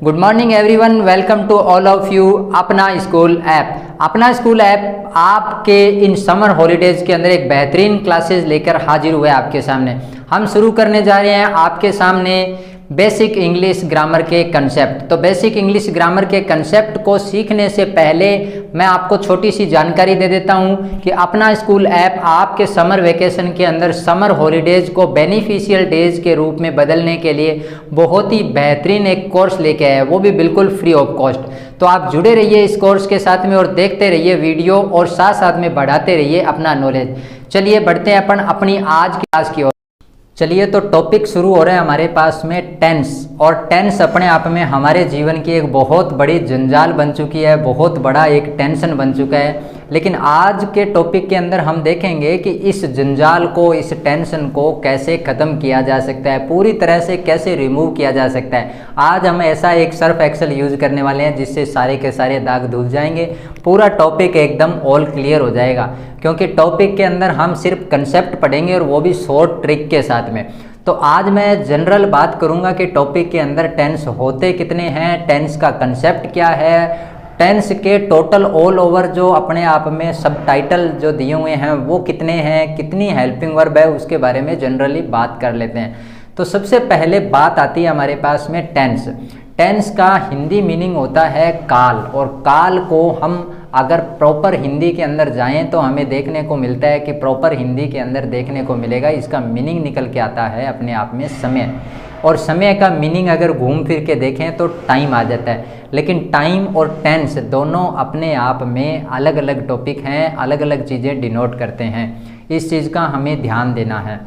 Good morning everyone, welcome to all of you अपना school app. अपना school app आपके इन समर हॉलीडेज के अंदर एक बेहतरीन क्लासेस लेकर हाजिर हुए आपके सामने। हम शुरू करने जा रहे हैं आपके सामने बेसिक इंग्लिश ग्रामर के कंसेप्ट। तो बेसिक इंग्लिश ग्रामर के कंसेप्ट को सीखने से पहले मैं आपको छोटी सी जानकारी दे देता हूं कि अपना स्कूल ऐप आपके समर वेकेशन के अंदर समर हॉलीडेज को बेनिफिशियल डेज के रूप में बदलने के लिए बहुत ही बेहतरीन एक कोर्स लेके आया है, वो भी बिल्कुल फ्री ऑफ कॉस्ट। तो आप जुड़े रहिए इस कोर्स के साथ में और देखते रहिए वीडियो और साथ साथ में बढ़ाते रहिए अपना नॉलेज। चलिए बढ़ते हैं अपन अपनी आज की क्लास की ओर। चलिए तो टॉपिक शुरू हो रहा है हमारे पास में टेंस। और टेंस अपने आप में हमारे जीवन की एक बहुत बड़ी जंजाल बन चुकी है, बहुत बड़ा एक टेंशन बन चुका है। लेकिन आज के टॉपिक के अंदर हम देखेंगे कि इस जंजाल को, इस टेंशन को कैसे ख़त्म किया जा सकता है, पूरी तरह से कैसे रिमूव किया जा सकता है। आज हम ऐसा एक सर्फ एक्सेल यूज़ करने वाले हैं जिससे सारे के सारे दाग धुल जाएंगे, पूरा टॉपिक एकदम ऑल क्लियर हो जाएगा। क्योंकि टॉपिक के अंदर हम सिर्फ कंसेप्ट पढ़ेंगे और वो भी शॉर्ट ट्रिक के साथ में। तो आज मैं जनरल बात करूंगा कि टॉपिक के अंदर टेंस होते कितने हैं, टेंस का कंसेप्ट क्या है, टेंस के टोटल ऑल ओवर जो अपने आप में सब टाइटल जो दिए हुए हैं वो कितने हैं, कितनी हेल्पिंग वर्ब है, उसके बारे में जनरली बात कर लेते हैं। तो सबसे पहले बात आती है हमारे पास में टेंस। टेंस का हिंदी मीनिंग होता है काल, और काल को हम अगर प्रॉपर हिंदी के अंदर जाएं तो हमें देखने को मिलता है कि प्रॉपर हिंदी के अंदर देखने को मिलेगा, इसका मीनिंग निकल के आता है अपने आप में समय। और समय का मीनिंग अगर घूम फिर के देखें तो टाइम आ जाता है। लेकिन टाइम और टेंस दोनों अपने आप में अलग अलग टॉपिक हैं, अलग अलग चीज़ें डिनोट करते हैं। इस चीज़ का हमें ध्यान देना है।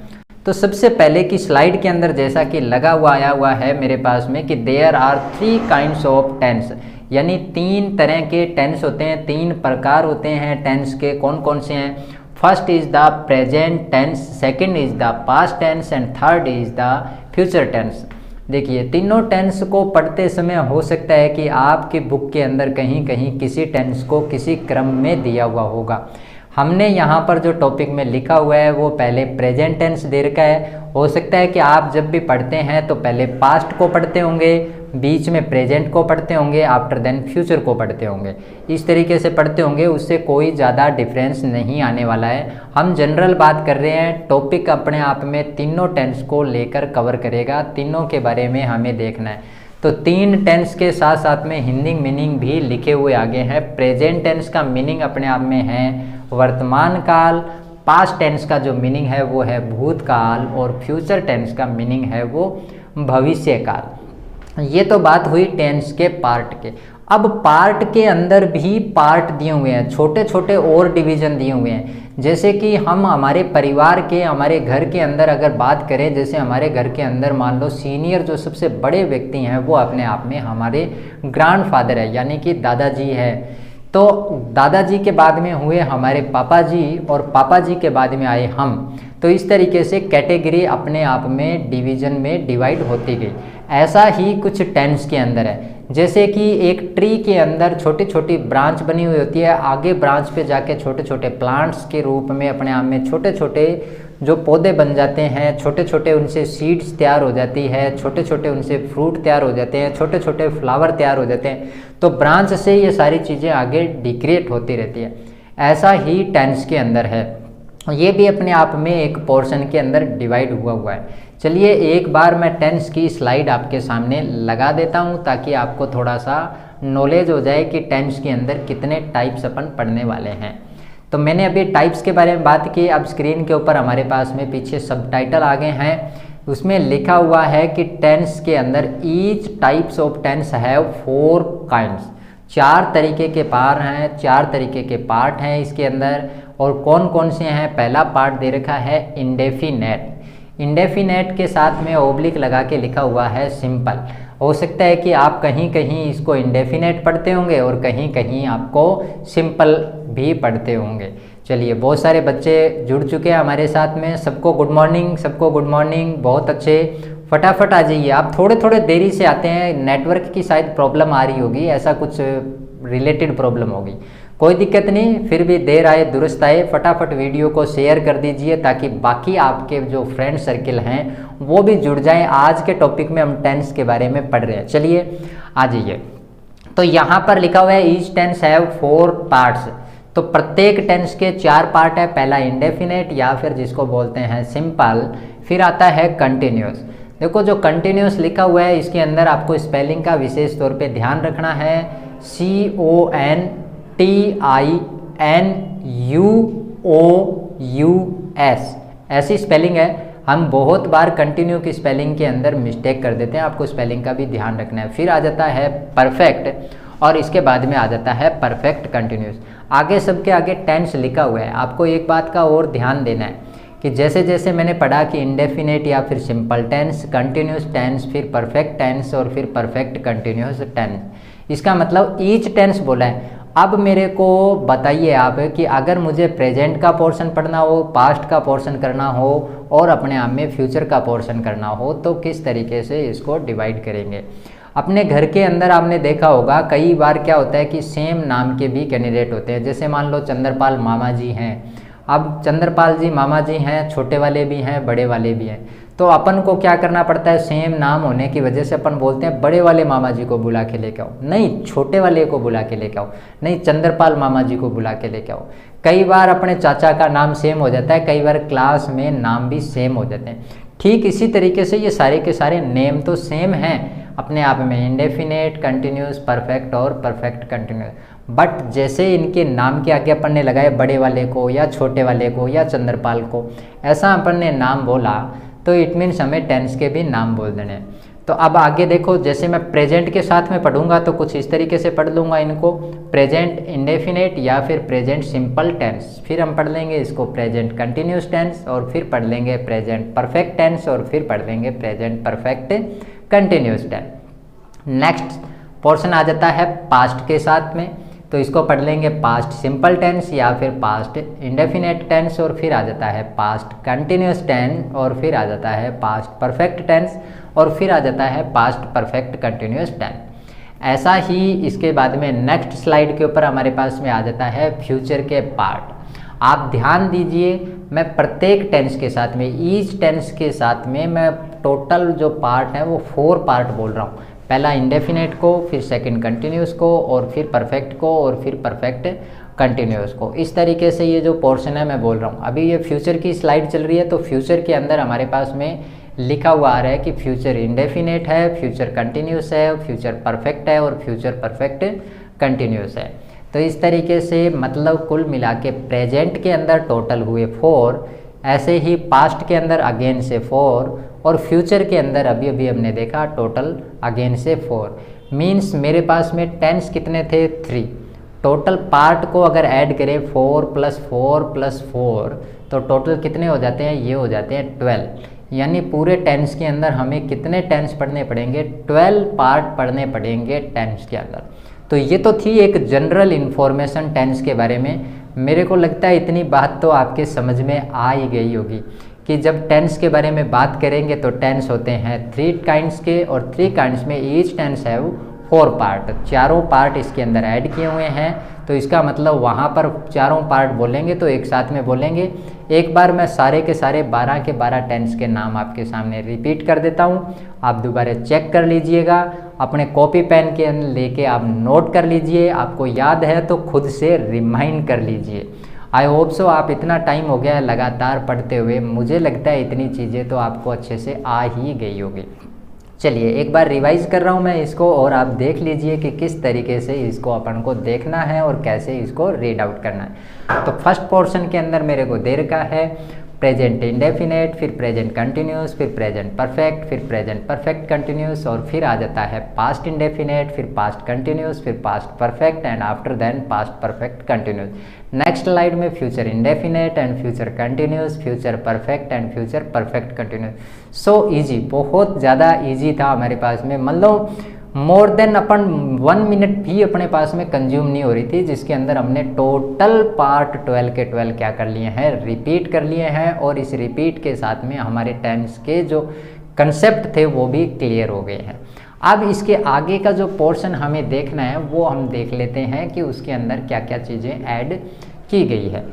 तो सबसे पहले की स्लाइड के अंदर जैसा कि लगा हुआ आया हुआ है मेरे पास में कि there are 3 kinds of tense, यानी 3 तरह के टेंस होते हैं, 3 प्रकार होते हैं टेंस के। कौन कौन से हैं? First is the present tense, second is the past tense and third is the future tense. देखिए तीनों टेंस को पढ़ते समय हो सकता है कि आपकी बुक के अंदर कहीं कहीं किसी टेंस को किसी क्रम में दिया हुआ होगा। हमने यहाँ पर जो टॉपिक में लिखा हुआ है वो पहले प्रेजेंट टेंस दे रखा है। हो सकता है कि आप जब भी पढ़ते हैं तो पहले पास्ट को पढ़ते होंगे, बीच में प्रेजेंट को पढ़ते होंगे, आफ्टर देन फ्यूचर को पढ़ते होंगे। इस तरीके से पढ़ते होंगे, उससे कोई ज़्यादा डिफरेंस नहीं आने वाला है। हम जनरल बात कर रहे हैं, टॉपिक अपने आप में तीनों टेंस को लेकर कवर करेगा, तीनों के बारे में हमें देखना है। तो 3 टेंस के साथ साथ में हिंदी मीनिंग भी लिखे हुए आगे हैं। प्रेजेंट टेंस का मीनिंग अपने आप में है वर्तमान काल, पास्ट टेंस का जो मीनिंग है वो है भूतकाल, और फ्यूचर टेंस का मीनिंग है वो भविष्य काल। ये तो बात हुई टेंस के पार्ट के। अब पार्ट के अंदर भी पार्ट दिए हुए हैं, छोटे छोटे और डिवीज़न दिए हुए हैं। जैसे कि हम हमारे परिवार के, हमारे घर के अंदर अगर बात करें, जैसे हमारे घर के अंदर मान लो सीनियर जो सबसे बड़े व्यक्ति हैं वो अपने आप में हमारे ग्रैंडफादर है, यानी कि दादाजी है। तो दादाजी के बाद में हुए हमारे पापा जी, और पापा जी के बाद में आए हम। तो इस तरीके से कैटेगरी अपने आप में डिवीज़न में डिवाइड होती गई। ऐसा ही कुछ टेंस के अंदर है। जैसे कि एक ट्री के अंदर छोटी छोटी ब्रांच बनी हुई होती है, आगे ब्रांच पे जाके छोटे छोटे प्लांट्स के रूप में अपने आप में छोटे छोटे जो पौधे बन जाते हैं, छोटे छोटे उनसे सीड्स तैयार हो जाती है, छोटे छोटे उनसे फ्रूट तैयार हो जाते हैं, छोटे छोटे फ्लावर तैयार हो जाते हैं। तो ब्रांच से ये सारी चीज़ें आगे डिक्रिएट होती रहती है। ऐसा ही टेंस के अंदर है, ये भी अपने आप में एक पोर्शन के अंदर डिवाइड हुआ है। चलिए एक बार मैं टेंस की स्लाइड आपके सामने लगा देता हूँ ताकि आपको थोड़ा सा नॉलेज हो जाए कि टेंस के अंदर कितने टाइप्स अपन पढ़ने वाले हैं। तो मैंने अभी टाइप्स के बारे में बात की। अब स्क्रीन के ऊपर हमारे पास में पीछे सब टाइटल आ गए हैं, उसमें लिखा हुआ है कि टेंस के अंदर each types of tense have 4 kinds. 4 तरीके के पार्ट हैं, 4 तरीके के पार्ट हैं इसके अंदर। और कौन कौन से हैं? पहला पार्ट दे रखा है इंडेफिनेट। इंडेफिनेट के साथ में ओब्लिक लगा के लिखा हुआ है सिंपल। हो सकता है कि आप कहीं कहीं इसको इंडेफिनेट पढ़ते होंगे और कहीं कहीं आपको सिंपल भी पढ़ते होंगे। चलिए बहुत सारे बच्चे जुड़ चुके हैं हमारे साथ में, सबको गुड मॉर्निंग, सबको गुड मॉर्निंग। बहुत अच्छे, फटाफट आ जाइए। आप थोड़े थोड़े देरी से आते हैं, नेटवर्क की शायद प्रॉब्लम आ रही होगी, ऐसा कुछ रिलेटेड प्रॉब्लम होगी। कोई दिक्कत नहीं, फिर भी देर आए दुरुस्त आए। फटाफट वीडियो को शेयर कर दीजिए ताकि बाकी आपके जो फ्रेंड सर्किल हैं वो भी जुड़ जाएं। आज के टॉपिक में हम टेंस के बारे में पढ़ रहे हैं। चलिए आ जाइए। तो यहाँ पर लिखा हुआ है ईच टेंस हैव 4 पार्ट्स। तो प्रत्येक टेंस के 4 पार्ट है। पहला इंडेफिनेट या फिर जिसको बोलते हैं सिंपल, फिर आता है कंटिन्यूस। देखो जो कंटिन्यूस लिखा हुआ है इसके अंदर आपको स्पेलिंग का विशेष तौर पे ध्यान रखना है। CONTINUOUS ऐसी स्पेलिंग है। हम बहुत बार कंटिन्यू की स्पेलिंग के अंदर मिस्टेक कर देते हैं, आपको स्पेलिंग का भी ध्यान रखना है। फिर आ जाता है परफेक्ट और इसके बाद में आ जाता है परफेक्ट कंटिन्यूस। आगे सबके आगे टेंस लिखा हुआ है। आपको एक बात का और ध्यान देना है कि जैसे जैसे मैंने पढ़ा कि इंडेफिनेट या फिर सिंपल टेंस, कंटिन्यूस टेंस, फिर परफेक्ट टेंस और फिर परफेक्ट कंटिन्यूस टेंस, इसका मतलब ईच टेंस बोला है। अब मेरे को बताइए आप कि अगर मुझे प्रेजेंट का पोर्शन पढ़ना हो, पास्ट का पोर्शन करना हो और अपने आप में फ्यूचर का पोर्शन करना हो तो किस तरीके से इसको डिवाइड करेंगे। अपने घर के अंदर आपने देखा होगा कई बार क्या होता है कि सेम नाम के भी कैंडिडेट होते हैं। जैसे मान लो चंद्रपाल मामा जी हैं। अब चंद्रपाल जी मामा जी हैं, छोटे वाले भी हैं, बड़े वाले भी हैं। तो अपन को क्या करना पड़ता है, सेम नाम होने की वजह से अपन बोलते हैं बड़े वाले मामा जी को बुला के लेके आओ, नहीं छोटे वाले को बुला के लेके आओ, नहीं चंद्रपाल मामा जी को बुला के लेके आओ। कई बार अपने चाचा का नाम सेम हो जाता है, कई बार क्लास में नाम भी सेम हो जाते हैं। ठीक इसी तरीके से ये सारे के सारे नेम तो सेम हैं अपने आप में, इंडेफिनेट, कंटिन्यूस, परफेक्ट और परफेक्ट कंटिन्यूस। बट जैसे इनके नाम के आगे अपन ने लगाए बड़े वाले को या छोटे वाले को या चंद्रपाल को, ऐसा अपन ने नाम बोला तो इट मीन्स हमें टेंस के भी नाम बोल देने हैं। तो अब आगे देखो, जैसे मैं प्रेजेंट के साथ में पढ़ूंगा तो कुछ इस तरीके से पढ़ लूँगा इनको, प्रेजेंट इंडेफिनेट या फिर प्रेजेंट सिंपल टेंस। फिर हम पढ़ लेंगे इसको प्रेजेंट कंटिन्यूस टेंस और फिर पढ़ लेंगे प्रेजेंट परफेक्ट टेंस और फिर पढ़ लेंगे present perfect continuous tense. Next portion आ जाता है पास्ट के साथ में, तो इसको पढ़ लेंगे पास्ट सिंपल टेंस या फिर पास्ट इंडेफिनेट टेंस और फिर आ जाता है पास्ट कंटिन्यूस टेंस और फिर आ जाता है पास्ट परफेक्ट टेंस और फिर आ जाता है पास्ट परफेक्ट कंटिन्यूस टेंस। ऐसा ही इसके बाद में नेक्स्ट स्लाइड के ऊपर हमारे पास में आ जाता है फ्यूचर के पार्ट। आप ध्यान दीजिए, मैं प्रत्येक टेंस के साथ में, ईच टेंस के साथ में मैं टोटल जो पार्ट है वो 4 पार्ट बोल रहा हूँ। पहला इंडेफिनेट को, फिर सेकंड कंटिन्यूस को और फिर परफेक्ट को और फिर परफेक्ट कंटिन्यूस को। इस तरीके से ये जो पोर्शन है मैं बोल रहा हूँ। अभी ये फ्यूचर की स्लाइड चल रही है, तो फ्यूचर के अंदर हमारे पास में लिखा हुआ आ रहा है कि फ्यूचर इंडेफिनेट है, फ्यूचर कंटिन्यूस है, फ्यूचर परफेक्ट है और फ्यूचर परफेक्ट कंटिन्यूस है। तो इस तरीके से मतलब कुल मिला के प्रेजेंट के अंदर टोटल हुए 4, ऐसे ही पास्ट के अंदर अगेन से 4 और फ्यूचर के अंदर अभी अभी हमने देखा टोटल अगेन से 4। मीन्स मेरे पास में टेंस कितने थे, 3। टोटल पार्ट को अगर ऐड करें 4 + 4 + 4 तो टोटल कितने हो जाते हैं, ये हो जाते हैं 12। यानी पूरे टेंस के अंदर हमें कितने टेंस पढ़ने पड़ेंगे, 12 पार्ट पढ़ने पड़ेंगे टेंस के अंदर। तो ये तो थी एक जनरल इन्फॉर्मेशन टेंस के बारे में। मेरे को लगता है इतनी बात तो आपके समझ में आ ही गई होगी कि जब टेंस के बारे में बात करेंगे तो टेंस होते हैं 3 काइंड्स के और 3 काइंड्स में ईच टेंस है 4 पार्ट, चारों पार्ट इसके अंदर ऐड किए हुए हैं। तो इसका मतलब वहाँ पर चारों पार्ट बोलेंगे तो एक साथ में बोलेंगे। एक बार मैं सारे के सारे 12 के 12 टेंस के नाम आपके सामने रिपीट कर देता हूँ, आप दोबारा चेक कर लीजिएगा। अपने कॉपी पेन के लेके आप नोट कर लीजिए, आपको याद है तो खुद से रिमाइंड कर लीजिए। आई होप सो आप इतना टाइम हो गया है लगातार पढ़ते हुए, मुझे लगता है इतनी चीज़ें तो आपको अच्छे से आ ही गई होगी। चलिए एक बार रिवाइज कर रहा हूँ मैं इसको और आप देख लीजिए कि किस तरीके से इसको अपन को देखना है और कैसे इसको रीड आउट करना है। तो फर्स्ट पोर्शन के अंदर मेरे को दे रखा है प्रेजेंट इंडेफिनेट, फिर प्रेजेंट कंटिन्यूस, फिर प्रेजेंट परफेक्ट, फिर प्रेजेंट परफेक्ट कंटिन्यूस और फिर आ जाता है पास्ट इंडेफिनेट, फिर पास्ट कंटिन्यूस, फिर past perfect and after then past perfect continuous. Next slide में future indefinite and future continuous, future perfect and future perfect continuous. So easy, बहुत ज़्यादा ईजी था हमारे पास में, मतलब मोर देन अपन 1 मिनट भी अपने पास में कंज्यूम नहीं हो रही थी, जिसके अंदर हमने टोटल पार्ट 12 के 12 क्या कर लिए हैं, रिपीट कर लिए हैं। और इस रिपीट के साथ में हमारे टेंस के जो कंसेप्ट थे वो भी क्लियर हो गए हैं। अब इसके आगे का जो पोर्शन हमें देखना है वो हम देख लेते हैं कि उसके अंदर क्या क्या चीज़ें ऐड की गई है।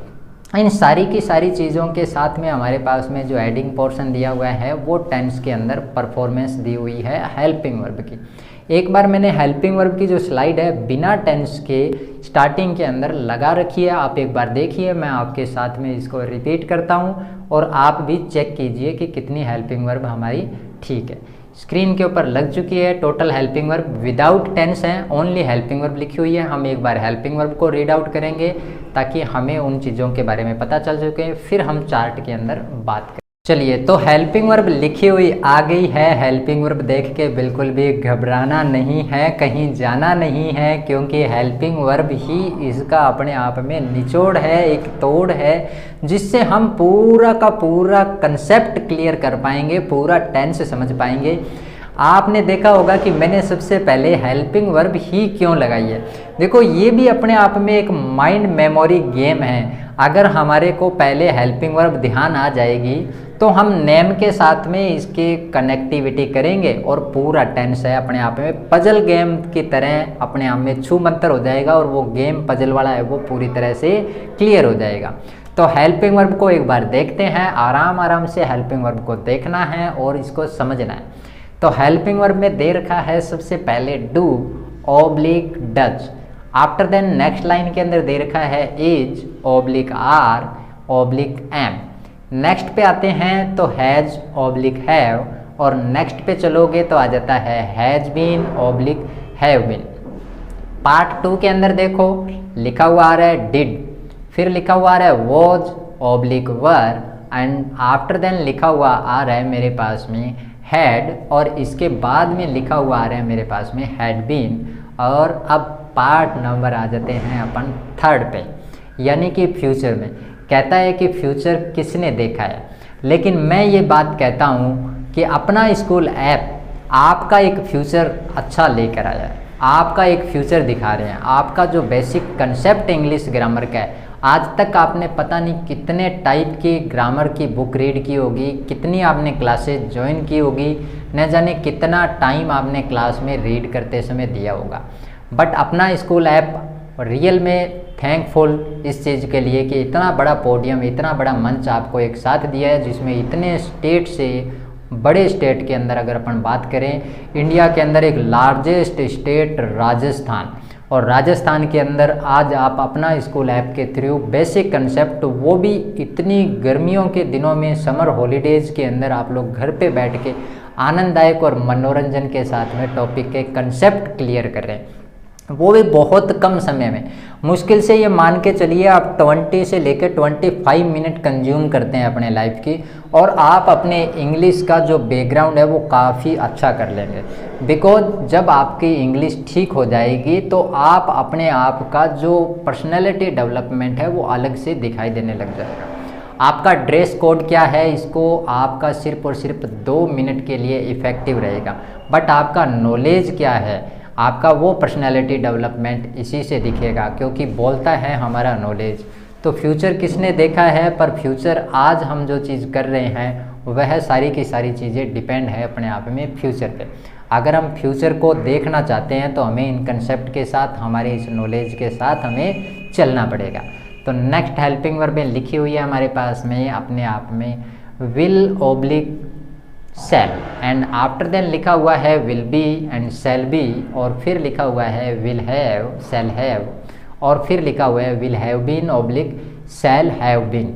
इन सारी की सारी चीज़ों के साथ में हमारे पास में जो एडिंग पोर्शन दिया हुआ है वो टेंस के अंदर परफॉर्मेंस दी हुई है हेल्पिंग वर्ब की। एक बार मैंने हेल्पिंग वर्ब की जो स्लाइड है बिना टेंस के स्टार्टिंग के अंदर लगा रखी है, आप एक बार देखिए, मैं आपके साथ में इसको रिपीट करता हूँ और आप भी चेक कीजिए कि कितनी हेल्पिंग वर्ब हमारी ठीक है। स्क्रीन के ऊपर लग चुकी है total helping verb without tense है, ओनली हेल्पिंग वर्ब लिखी हुई है। हम एक बार हेल्पिंग वर्ब को रीड आउट करेंगे ताकि हमें उन चीज़ों के बारे में पता चल सके, फिर हम चार्ट के अंदर बात करें। चलिए, तो हेल्पिंग वर्ब लिखी हुई आ गई है। हेल्पिंग वर्ब देख के बिल्कुल भी घबराना नहीं है, कहीं जाना नहीं है, क्योंकि हेल्पिंग वर्ब ही इसका अपने आप में निचोड़ है, एक तोड़ है, जिससे हम पूरा का पूरा कंसेप्ट क्लियर कर पाएंगे, पूरा टेंस समझ पाएंगे। आपने देखा होगा कि मैंने सबसे पहले हेल्पिंग वर्ब ही क्यों लगाई है। देखो, ये भी अपने आप में एक माइंड मेमोरी गेम है। अगर हमारे को पहले हेल्पिंग वर्ब ध्यान आ जाएगी तो हम नेम के साथ में इसके कनेक्टिविटी करेंगे और पूरा टेंस है अपने आप में पजल गेम की तरह अपने आप में छू मंतर हो जाएगा और वो गेम पजल वाला है वो पूरी तरह से क्लियर हो जाएगा। तो हेल्पिंग वर्ब को एक बार देखते हैं, आराम आराम से हेल्पिंग वर्ब को देखना है और इसको समझना है। तो हेल्पिंग वर्ब में दे रखा है सबसे पहले do oblique does, after then next line के अंदर दे रखा है is oblique are oblique am. Next पे आते हैं तो हैज ऑब्लिक हैव, और नेक्स्ट पे चलोगे तो आ जाता है has been oblique have been. Part 2 के अंदर देखो लिखा हुआ आ रहा है डिड, फिर लिखा हुआ आ रहा है was oblique were, and after then लिखा हुआ आ रहा है मेरे पास में हैड, और इसके बाद में लिखा हुआ आ रहा है मेरे पास में हैड बीन। और अब पार्ट नंबर आ जाते हैं अपन 3rd पे, यानी कि फ्यूचर में। कहता है कि फ्यूचर किसने देखा है, लेकिन मैं ये बात कहता हूँ कि अपना स्कूल ऐप आपका एक फ्यूचर अच्छा लेकर आया है, आपका एक फ्यूचर दिखा रहे हैं। आपका जो बेसिक कंसेप्ट इंग्लिश ग्रामर का है, आज तक आपने पता नहीं कितने टाइप की ग्रामर की बुक रीड की होगी, कितनी आपने क्लासेस ज्वाइन की होगी, न जाने कितना टाइम आपने क्लास में रीड करते समय दिया होगा। बट अपना स्कूल ऐप रियल में थैंकफुल इस चीज़ के लिए कि इतना बड़ा पोडियम, इतना बड़ा मंच आपको एक साथ दिया है, जिसमें इतने स्टेट से बड़े स्टेट के अंदर अगर अपन बात करें, इंडिया के अंदर एक लार्जेस्ट स्टेट राजस्थान, और राजस्थान के अंदर आज आप अपना स्कूल ऐप के थ्रू बेसिक कंसेप्ट, वो भी इतनी गर्मियों के दिनों में समर हॉलीडेज़ के अंदर आप लोग घर पे बैठ के आनंददायक और मनोरंजन के साथ में टॉपिक के कंसेप्ट क्लियर कर रहे हैं, वो भी बहुत कम समय में। मुश्किल से ये मान के चलिए आप 20 से लेकर 25 मिनट कंज्यूम करते हैं अपने लाइफ की, और आप अपने इंग्लिश का जो बैकग्राउंड है वो काफ़ी अच्छा कर लेंगे। बिकॉज जब आपकी इंग्लिश ठीक हो जाएगी तो आप अपने आप का जो पर्सनैलिटी डेवलपमेंट है वो अलग से दिखाई देने लग जाएगा। आपका ड्रेस कोड क्या है, इसको आपका सिर्फ और सिर्फ 2 मिनट के लिए इफ़ेक्टिव रहेगा, बट आपका नॉलेज क्या है, आपका वो पर्सनैलिटी डेवलपमेंट इसी से दिखेगा, क्योंकि बोलता है हमारा नॉलेज। तो फ्यूचर किसने देखा है, पर फ्यूचर आज हम जो चीज़ कर रहे हैं वह सारी की सारी चीज़ें डिपेंड है अपने आप में फ्यूचर पे। अगर हम फ्यूचर को देखना चाहते हैं तो हमें इन कंसेप्ट के साथ, हमारे इस नॉलेज के साथ हमें चलना पड़ेगा। तो नेक्स्ट हेल्पिंग वर्ब में लिखी हुई है हमारे पास में अपने आप में will oblique shall, and after then लिखा हुआ है will be and shall be, और फिर लिखा हुआ है विल हैव सेल हैव, और फिर लिखा हुआ है will have been oblique shall have been.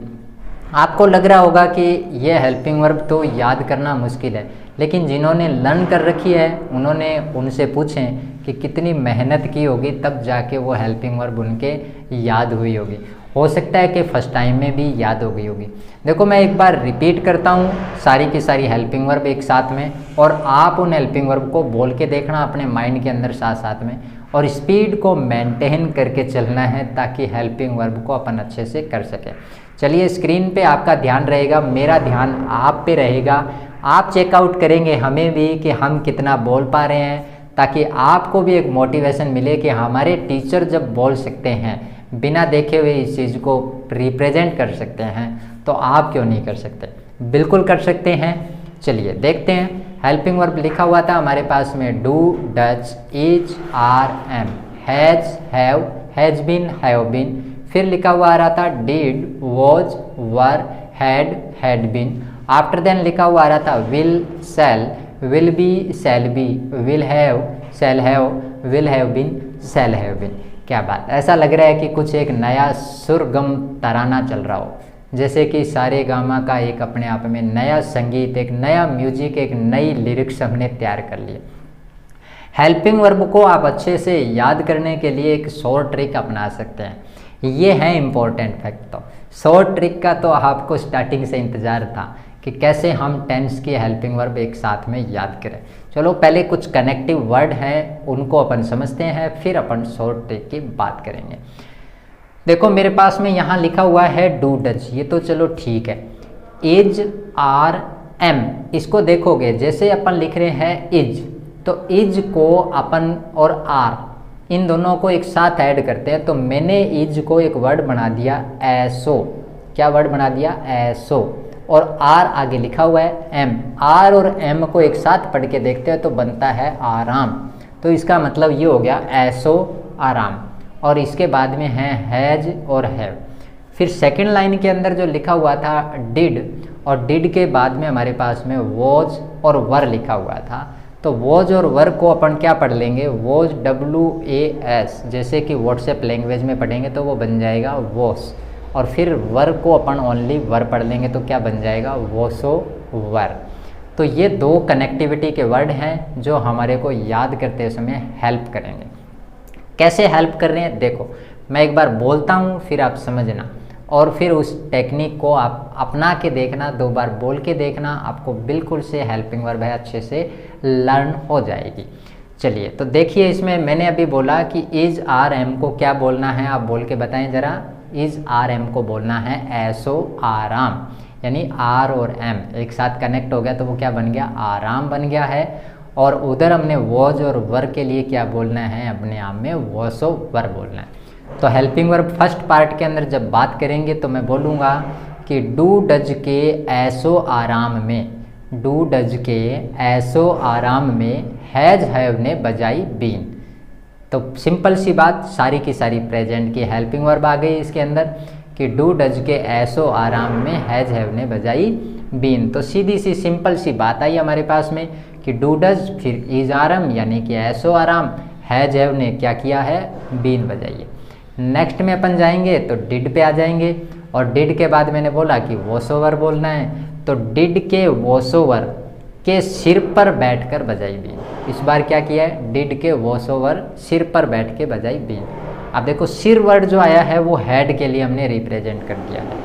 आपको लग रहा होगा कि यह हेल्पिंग वर्ब तो याद करना मुश्किल है, लेकिन जिन्होंने लर्न कर रखी है उन्होंने उनसे पूछें कि कितनी मेहनत की होगी, तब जाके वो हेल्पिंग वर्ब उनके याद हुई होगी। हो सकता है कि फर्स्ट टाइम में भी याद हो गई होगी। देखो, मैं एक बार रिपीट करता हूँ सारी की सारी हेल्पिंग वर्ब एक साथ में, और आप उन हेल्पिंग वर्ब को बोल के देखना अपने माइंड के अंदर साथ साथ में, और स्पीड को मेंटेन करके चलना है ताकि हेल्पिंग वर्ब को अपन अच्छे से कर सकें। चलिए, स्क्रीन पे आपका ध्यान रहेगा, मेरा ध्यान आप पे रहेगा। आप चेकआउट करेंगे हमें भी कि हम कितना बोल पा रहे हैं, ताकि आपको भी एक मोटिवेशन मिले कि हमारे टीचर जब बोल सकते हैं, बिना देखे हुए इस चीज़ को रिप्रेजेंट कर सकते हैं, तो आप क्यों नहीं कर सकते? बिल्कुल कर सकते हैं। चलिए देखते हैं। हेल्पिंग वर्ब लिखा हुआ था हमारे पास में do does is are am, has have has been have been, फिर लिखा हुआ आ रहा था did, was, were, had been. After then लिखा हुआ आ रहा था will, shall, will be, shall be, will have, shall have, will have been, shall have been. क्या बात, ऐसा लग रहा है कि कुछ एक नया सुरगम तराना चल रहा हो, जैसे कि सारे गामा का एक अपने आप में नया संगीत, एक नया म्यूजिक, एक नई लिरिक्स हमने तैयार कर लिया। हेल्पिंग वर्ब को आप अच्छे से याद करने के लिए एक शॉर्ट ट्रिक अपना सकते हैं। ये है इम्पोर्टेंट फैक्ट। तो शॉर्ट ट्रिक का तो आपको स्टार्टिंग से इंतज़ार था कि कैसे हम टेंस की हेल्पिंग वर्ब एक साथ में याद करें। चलो पहले कुछ कनेक्टिव वर्ड हैं उनको अपन समझते हैं, फिर अपन शॉर्ट ट्रिक की बात करेंगे। देखो मेरे पास में यहाँ लिखा हुआ है डू डज, ये तो चलो ठीक है। इज, आर, एम, इसको देखोगे जैसे अपन लिख रहे हैं इज, तो इज को अपन और आर इन दोनों को एक साथ ऐड करते हैं, तो मैंने इज को एक वर्ड बना दिया ऐसो। क्या वर्ड बना दिया? ऐसो। और आर आगे लिखा हुआ है एम, आर और एम को एक साथ पढ़ के देखते हैं तो बनता है आराम। तो इसका मतलब ये हो गया ऐसो आराम। और इसके बाद में है हैज और हैव। फिर सेकंड लाइन के अंदर जो लिखा हुआ था डिड, और डिड के बाद में हमारे पास में वॉज और वर लिखा हुआ था, तो वॉज और वर को अपन क्या पढ़ लेंगे? वॉज, WAS, जैसे कि व्हाट्सएप लैंग्वेज में पढ़ेंगे तो वो बन जाएगा वॉस। और फिर वर को अपन ओनली वर पढ़ लेंगे तो क्या बन जाएगा? वोसो वर। तो ये दो कनेक्टिविटी के वर्ड हैं जो हमारे को याद करते समय हेल्प करेंगे। कैसे हेल्प कर रहे हैं देखो, मैं एक बार बोलता हूँ फिर आप समझना, और फिर उस टेक्निक को आप अपना के देखना, 2 बार बोल के देखना, आपको बिल्कुल से हेल्पिंग वर्ब है अच्छे से लर्न हो जाएगी। चलिए तो देखिए, इसमें मैंने अभी बोला कि इज, आर, एम को क्या बोलना है, आप बोल के बताएं ज़रा। इज, आर, एम को बोलना है ऐसो आराम, यानी आर और एम एक साथ कनेक्ट हो गया तो वो क्या बन गया? आराम बन गया है। और उधर हमने वॉज और वर के लिए क्या बोलना है? अपने आप में वॉसो वर बोलना है। तो हेल्पिंग वर्ब फर्स्ट पार्ट के अंदर जब बात करेंगे तो मैं बोलूँगा कि डू डज के ऐसो आराम में, डू डज के ऐसो आराम में हैज, हैव ने बजाई बीन। तो सिंपल सी बात, सारी की सारी प्रेजेंट की हेल्पिंग वर्ब आ गई इसके अंदर कि डू डज के ऐसो आराम में हैज, हैव ने बजाई बीन। तो सीधी सी सिंपल सी बात आई हमारे पास में कि डू डज फिर इज आराम यानी कि ऐसो आराम, हैज, हैव ने क्या किया है? बीन बजाइए। नेक्स्ट में अपन जाएंगे तो डिड पे आ जाएंगे, और डिड के बाद मैंने बोला कि वॉसोवर बोलना है, तो डिड के वॉसोवर के सिर पर बैठकर बजाई बीन। इस बार क्या किया है? डिड के वॉसोवर सिर पर बैठ के बजाई बीन। अब देखो सिर वर्ड जो आया है वो हेड के लिए हमने रिप्रेजेंट कर दिया है,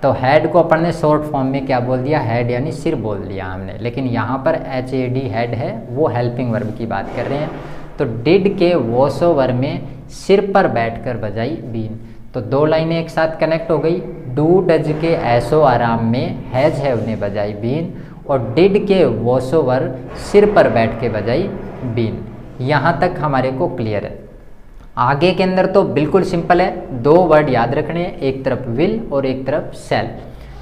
तो हेड को अपन ने शॉर्ट फॉर्म में क्या बोल दिया? हेड यानी सिर बोल दिया हमने, लेकिन यहाँ पर HAD हेड है, वो हेल्पिंग वर्ब की बात कर रहे हैं। तो डिड के वॉसोवर में सिर पर बैठकर बजाई बीन। तो 2 लाइनें एक साथ कनेक्ट हो गई। डू डज के ऐसो आराम में हैज, हैव ने बजाई बीन, और डिड के वॉसोवर सिर पर बैठ के बजाई बीन। यहाँ तक हमारे को क्लियर है। आगे के अंदर तो बिल्कुल सिंपल है, 2 वर्ड याद रखने हैं, एक तरफ विल और एक तरफ सेल।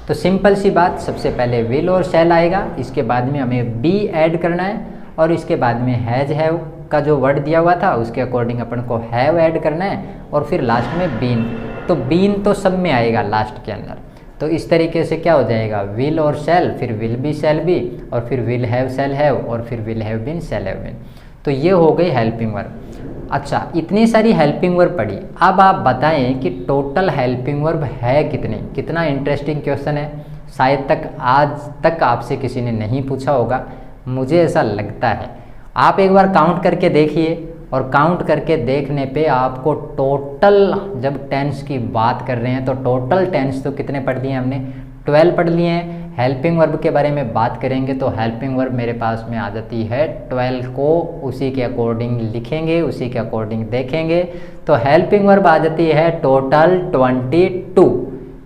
तो सिंपल सी बात, सबसे पहले विल और सेल आएगा, इसके बाद में हमें बी ऐड करना है, और इसके बाद में हैज, हैव का जो वर्ड दिया हुआ था उसके अकॉर्डिंग अपन को हैव ऐड करना है, और फिर लास्ट में बीन। तो बीन तो सब में आएगा लास्ट के अंदर। तो इस तरीके से क्या हो जाएगा? विल और सेल, फिर विल बी, सेल बी, और फिर विल हैव, सेल हैव, और फिर will have been, shall have been. तो ये हो गई हेल्पिंग वर्ब। अच्छा, इतनी सारी हेल्पिंग वर्ब पढ़ी, अब आप बताएं कि टोटल हेल्पिंग वर्ब है कितनी? कितना इंटरेस्टिंग क्वेश्चन है, शायद तक आज तक आपसे किसी ने नहीं पूछा होगा, मुझे ऐसा लगता है। आप एक बार काउंट करके देखिए, और काउंट करके देखने पे आपको टोटल, जब टेंस की बात कर रहे हैं तो टोटल टेंस तो कितने पढ़ लिए हमने? 12 पढ़ लिए हैं। हेल्पिंग वर्ब के बारे में बात करेंगे तो हेल्पिंग वर्ब मेरे पास में आ जाती है 12 को, उसी के अकॉर्डिंग लिखेंगे, उसी के अकॉर्डिंग देखेंगे। तो हेल्पिंग वर्ब आ जाती है टोटल 22।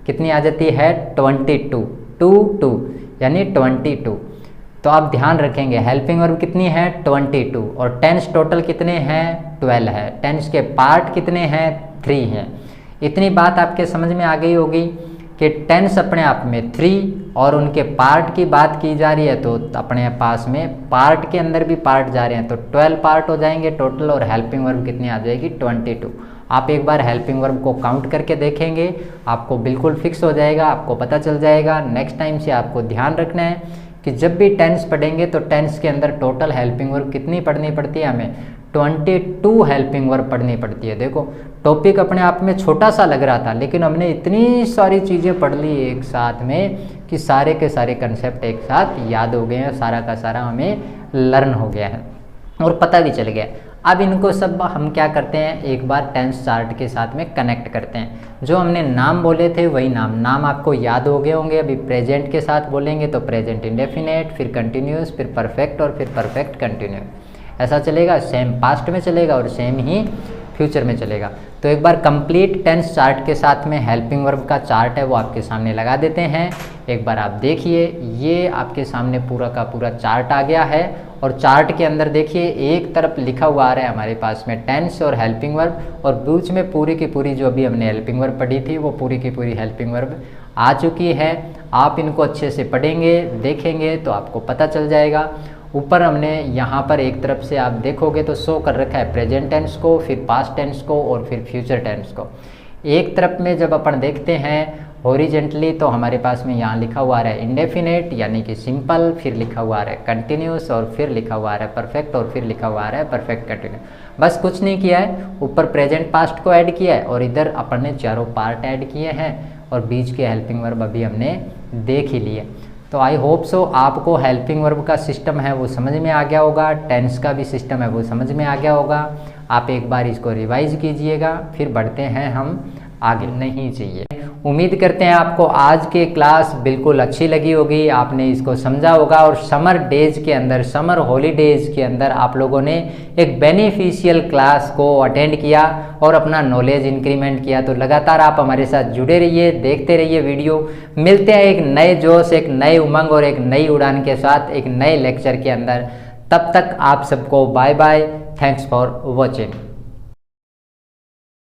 कितनी आ जाती है? 22, 2 यानी 22। तो आप ध्यान रखेंगे हेल्पिंग वर्ब कितनी है? 22, और टेंस टोटल कितने हैं? 12 है। टेंस के पार्ट कितने हैं? 3 हैं। इतनी बात आपके समझ में आ गई होगी कि टेंस अपने आप में 3 और उनके पार्ट की बात की जा रही है, तो अपने पास में पार्ट के अंदर भी पार्ट जा रहे हैं, तो 12 पार्ट हो जाएंगे टोटल, और हेल्पिंग वर्ब कितनी आ जाएगी? 22। आप एक बार हेल्पिंग वर्ब को काउंट करके देखेंगे, आपको बिल्कुल फिक्स हो जाएगा, आपको पता चल जाएगा। नेक्स्ट टाइम से आपको ध्यान रखना है कि जब भी टेंस पढ़ेंगे तो टेंस के अंदर टोटल हेल्पिंग वर्ब कितनी पढ़नी पड़ती है, हमें 22 हेल्पिंग वर्ब पढ़नी पड़ती है। देखो टॉपिक अपने आप में छोटा सा लग रहा था, लेकिन हमने इतनी सारी चीज़ें पढ़ ली एक साथ में कि सारे के सारे कंसेप्ट एक साथ याद हो गए हैं, सारा का सारा हमें लर्न हो गया है और पता भी चल गया। अब इनको सब हम क्या करते हैं, एक बार टेंस चार्ट के साथ में कनेक्ट करते हैं। जो हमने नाम बोले थे वही नाम आपको याद हो गए होंगे। अभी प्रेजेंट के साथ बोलेंगे तो प्रेजेंट इंडेफिनेट, फिर कंटिन्यूस, फिर परफेक्ट और फिर परफेक्ट कंटिन्यूस, ऐसा चलेगा। सेम पास्ट में चलेगा और सेम ही फ्यूचर में चलेगा। तो एक बार कंप्लीट टेंस चार्ट के साथ में हेल्पिंग वर्ब का चार्ट है वो आपके सामने लगा देते हैं। एक बार आप देखिए, ये आपके सामने पूरा का पूरा चार्ट आ गया है और चार्ट के अंदर देखिए एक तरफ लिखा हुआ आ रहा है हमारे पास में टेंस और हेल्पिंग वर्ब, और बीच में पूरी की पूरी जो अभी हमने हेल्पिंग वर्ब पढ़ी थी वो पूरी की पूरी हेल्पिंग वर्ब आ चुकी है। आप इनको अच्छे से पढ़ेंगे, देखेंगे तो आपको पता चल जाएगा। ऊपर हमने यहाँ पर एक तरफ से आप देखोगे तो शो कर रखा है प्रेजेंट टेंस को, फिर पास्ट टेंस को और फिर फ्यूचर टेंस को। एक तरफ में जब अपन देखते हैं हॉरिजेंटली तो हमारे पास में यहाँ लिखा हुआ है इंडेफिनेट यानी कि सिंपल, फिर लिखा हुआ है कंटिन्यूस और फिर लिखा हुआ है परफेक्ट और फिर लिखा हुआ है परफेक्ट कंटिन्यू। बस कुछ नहीं किया है, ऊपर प्रेजेंट पास्ट को ऐड किया है और इधर अपन ने चारों पार्ट ऐड किए हैं और बीच के हेल्पिंग वर्ब अभी हमने देख ही लिए। तो आई होप सो आपको हेल्पिंग वर्ब का सिस्टम है वो समझ में आ गया होगा, टेंस का भी सिस्टम है वो समझ में आ गया होगा। आप एक बार इसको रिवाइज कीजिएगा, फिर बढ़ते हैं हम आगे। नहीं चाहिए, उम्मीद करते हैं आपको आज की क्लास बिल्कुल अच्छी लगी होगी, आपने इसको समझा होगा और समर डेज के अंदर, समर हॉलीडेज के अंदर आप लोगों ने एक बेनिफिशियल क्लास को अटेंड किया और अपना नॉलेज इंक्रीमेंट किया। तो लगातार आप हमारे साथ जुड़े रहिए, देखते रहिए वीडियो। मिलते हैं एक नए जोश, एक नए उमंग और एक नई उड़ान के साथ एक नए लेक्चर के अंदर। तब तक आप सबको bye bye, thanks for watching.